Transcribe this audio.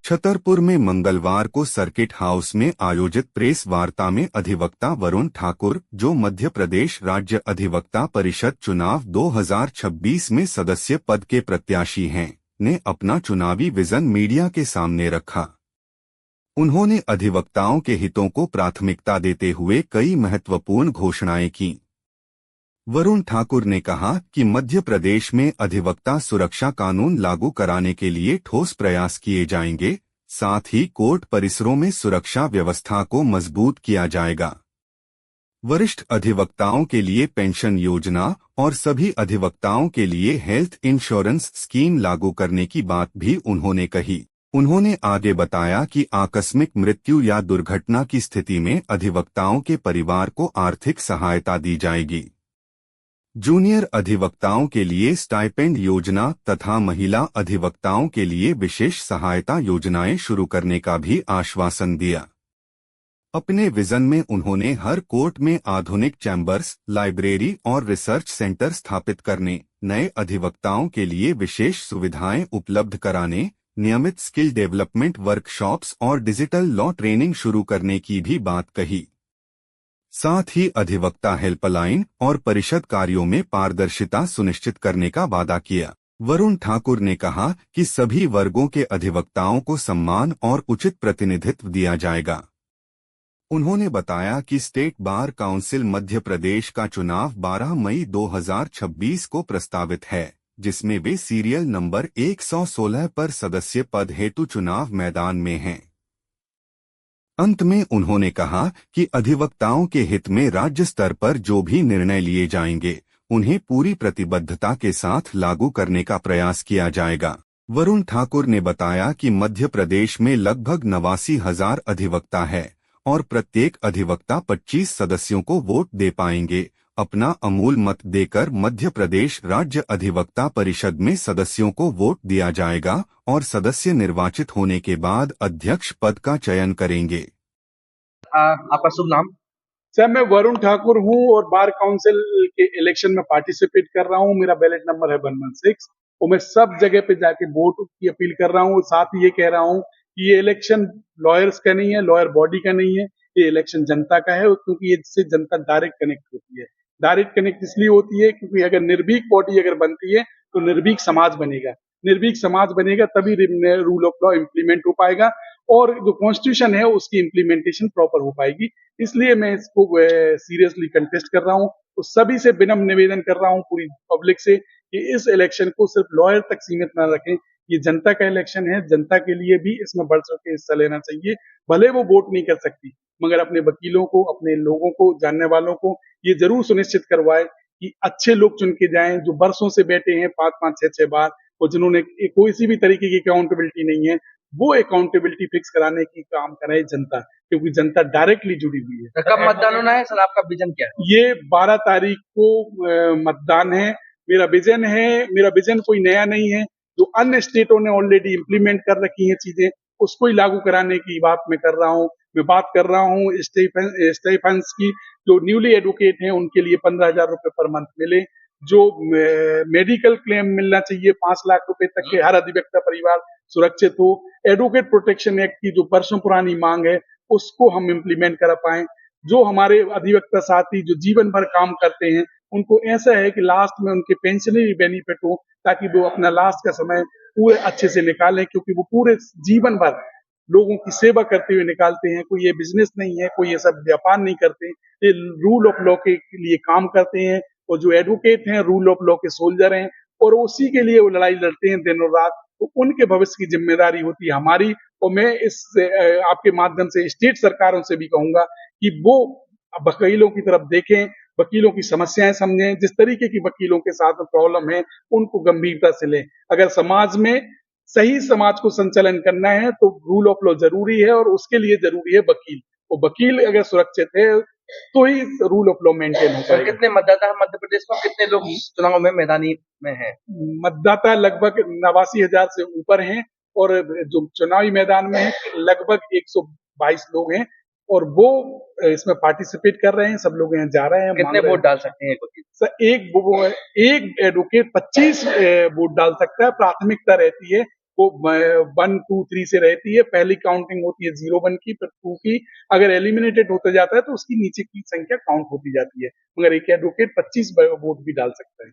छतरपुर में मंगलवार को सर्किट हाउस में आयोजित प्रेस वार्ता में अधिवक्ता वरुण ठाकुर, जो मध्य प्रदेश राज्य अधिवक्ता परिषद चुनाव 2026 में सदस्य पद के प्रत्याशी हैं, ने अपना चुनावी विजन मीडिया के सामने रखा। उन्होंने अधिवक्ताओं के हितों को प्राथमिकता देते हुए कई महत्वपूर्ण घोषणाएं की। वरुण ठाकुर ने कहा कि मध्य प्रदेश में अधिवक्ता सुरक्षा कानून लागू कराने के लिए ठोस प्रयास किए जाएंगे, साथ ही कोर्ट परिसरों में सुरक्षा व्यवस्था को मजबूत किया जाएगा। वरिष्ठ अधिवक्ताओं के लिए पेंशन योजना और सभी अधिवक्ताओं के लिए हेल्थ इंश्योरेंस स्कीम लागू करने की बात भी उन्होंने कही। उन्होंने आगे बताया कि आकस्मिक मृत्यु या दुर्घटना की स्थिति में अधिवक्ताओं के परिवार को आर्थिक सहायता दी जाएगी। जूनियर अधिवक्ताओं के लिए स्टाइपेंड योजना तथा महिला अधिवक्ताओं के लिए विशेष सहायता योजनाएं शुरू करने का भी आश्वासन दिया। अपने विजन में उन्होंने हर कोर्ट में आधुनिक चैम्बर्स, लाइब्रेरी और रिसर्च सेंटर स्थापित करने, नए अधिवक्ताओं के लिए विशेष सुविधाएं उपलब्ध कराने, नियमित स्किल डेवलपमेंट वर्कशॉप्स और डिजिटल लॉ ट्रेनिंग शुरू करने की भी बात कही। साथ ही अधिवक्ता हेल्पलाइन और परिषद कार्यों में पारदर्शिता सुनिश्चित करने का वादा किया। वरुण ठाकुर ने कहा कि सभी वर्गों के अधिवक्ताओं को सम्मान और उचित प्रतिनिधित्व दिया जाएगा। उन्होंने बताया कि state bar council Madhya Pradesh का चुनाव 12 मई 2026 को प्रस्तावित है, जिसमें वे सीरियल नंबर 116 पर सदस्य पद हेतु चुनाव मैदान में हैं। अंत में उन्होंने कहा कि अधिवक्ताओं के हित में राज्य स्तर पर जो भी निर्णय लिए जाएंगे, उन्हें पूरी प्रतिबद्धता के साथ लागू करने का प्रयास किया जाएगा। वरुण ठाकुर ने बताया कि मध्य प्रदेश में लगभग 89,000 अधिवक्ता है और प्रत्येक अधिवक्ता 25 सदस्यों को वोट दे पाएंगे। अपना अमूल मत देकर मध्य प्रदेश राज्य अधिवक्ता परिषद में सदस्यों को वोट दिया जाएगा और सदस्य निर्वाचित होने के बाद अध्यक्ष पद का चयन करेंगे। आपका शुभ नाम? सर, मैं वरुण ठाकुर हूं और बार काउंसिल के इलेक्शन में पार्टिसिपेट कर रहा हूं। मेरा बैलेट नंबर है 116 और मैं सब जगह पे जाके वोट की अपील कर रहा हूं। साथ ही ये कह रहा हूं कि ये इलेक्शन लॉयर्स का नहीं है, लॉयर बॉडी का नहीं है, ये इलेक्शन जनता का है, क्योंकि इससे जनता डायरेक्ट कनेक्ट होती है। डायरेक्ट कनेक्ट इसलिए होती है क्योंकि अगर निर्भीक बॉडी अगर बनती है तो निर्भीक समाज बनेगा। निर्भीक समाज बनेगा तभी रूल ऑफ लॉ इम्प्लीमेंट हो पाएगा और जो कॉन्स्टिट्यूशन है उसकी इम्प्लीमेंटेशन प्रॉपर हो पाएगी। इसलिए मैं इसको सीरियसली कंटेस्ट कर रहा हूँ। तो सभी से विनम्र निवेदन कर रहा हूँ, पूरी पब्लिक से, कि इस इलेक्शन को सिर्फ लॉयर तक सीमित न रखें। ये जनता का इलेक्शन है, जनता के लिए भी इसमें बढ़ चढ़ के हिस्सा लेना चाहिए। भले वो वोट नहीं कर सकती, मगर अपने वकीलों को, अपने लोगों को, जानने वालों को ये जरूर सुनिश्चित करवाए कि अच्छे लोग चुन के जाएं, जो बरसों से बैठे हैं 5-5, 6-6 बार, और जिन्होंने कोई सी भी तरीके की अकाउंटेबिलिटी नहीं है, वो अकाउंटेबिलिटी फिक्स कराने की काम करे जनता, क्योंकि जनता डायरेक्टली जुड़ी हुई है। कब मतदान होना है सर? आपका विजन क्या है? ये 12 तारीख को मतदान है। मेरा विजन कोई नया नहीं है। जो अन्य स्टेटों ने ऑलरेडी इम्प्लीमेंट कर रखी हैं चीजें, उसको ही लागू कराने की बात मैं कर रहा हूँ। मैं बात कर रहा हूँ स्टाइपेंड्स की। जो न्यूली एडवोकेट हैं उनके लिए 15,000 रुपए पर मंथ मिले। जो मेडिकल क्लेम मिलना चाहिए 5 लाख रुपए तक के, हर अधिवक्ता परिवार सुरक्षित हो। एडवोकेट प्रोटेक्शन एक्ट की जो वर्षों पुरानी मांग है उसको हम इम्प्लीमेंट कर पाए। जो हमारे अधिवक्ता साथी जो जीवन भर काम करते हैं, उनको ऐसा है कि लास्ट में उनके पेंशनरी बेनिफिट हो, ताकि वो अपना लास्ट का समय पूरे अच्छे से निकालें, क्योंकि वो पूरे जीवन भर लोगों की सेवा करते हुए निकालते हैं। कोई ये बिजनेस नहीं है, कोई ये सब व्यापार नहीं करते, ये रूल ऑफ लॉ के लिए काम करते हैं। और जो एडवोकेट हैं रूल ऑफ लॉ के सोल्जर हैं और उसी के लिए वो लड़ाई लड़ते हैं दिन और रात। तो उनके भविष्य की जिम्मेदारी होती है हमारी। और मैं इस आपके माध्यम से स्टेट सरकारों से भी कहूंगा कि वो वकीलों की तरफ देखें, वकीलों की समस्याएं समझें। जिस तरीके की वकीलों के साथ प्रॉब्लम है उनको गंभीरता से लें। अगर समाज में सही समाज को संचालन करना है तो रूल ऑफ लॉ जरूरी है और उसके लिए जरूरी है वकील। और वकील अगर सुरक्षित है तो ही रूल ऑफ लॉ मेंटेन हो पाएगा। कितने मतदाता है मध्य प्रदेश में? कितने लोग चुनाव में मैदानी में हैं? मतदाता लगभग 89,000 से ऊपर हैं और जो चुनावी मैदान में है लगभग 122 लोग हैं और वो इसमें पार्टिसिपेट कर रहे हैं। सब लोग यहाँ जा रहे हैं। कितने वोट डाल सकते हैं वकील? सर, एक एडवोकेट 25 वोट डाल सकता है। प्राथमिकता रहती है वो 1 2 3 से रहती है। पहली काउंटिंग होती है 0 1 की, फिर 2 की। अगर एलिमिनेटेड होता जाता है तो उसकी नीचे की संख्या काउंट होती जाती है, मगर एक एडवोकेट 25 वोट भी डाल सकता है।